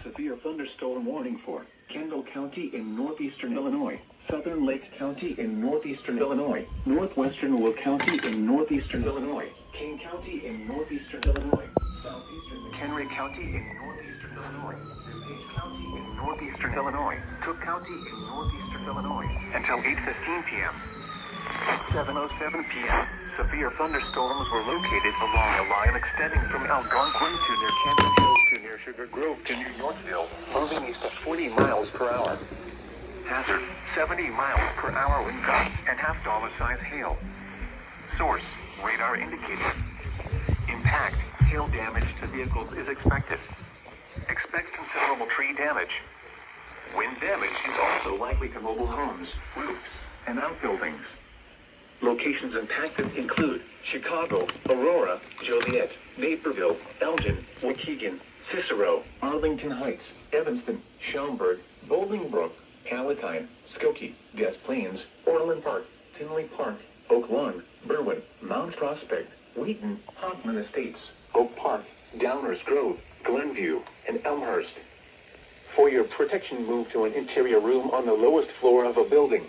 severe thunderstorm warning for Kendall County in northeastern Illinois, Southern Lake County in northeastern Illinois, northwestern Will County in northeastern Illinois, King County in northeastern Illinois, southeastern McHenry County in northeastern Illinois, DuPage County in northeastern Illinois, Cook County in northeastern Illinois, until 8:15 p.m. At 7:07 p.m., severe thunderstorms were located along a line extending from Algonquin to near Camden Hills to near Sugar Grove to near Yorkville, moving east at 40 miles per hour. Hazard, 70 miles per hour wind gusts and half-dollar-size hail. Source, radar indicated. Impact, hail damage to vehicles is expected. Expect considerable tree damage. Wind damage is also likely to mobile homes, roofs, and outbuildings. Locations impacted include Chicago, Aurora, Joliet, Naperville, Elgin, Waukegan, Cicero, Arlington Heights, Evanston, Schaumburg, Bolingbrook, Palatine, Skokie, Des Plaines, Orland Park, Tinley Park, Oak Lawn, Berwyn, Mount Prospect, Wheaton, Hoffman Estates, Oak Park, Downers Grove, Glenview, and Elmhurst. For your protection, move to an interior room on the lowest floor of a building.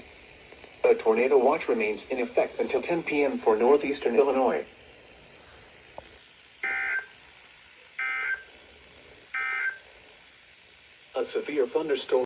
A tornado watch remains in effect until 10 p.m. for northeastern Illinois. A severe thunderstorm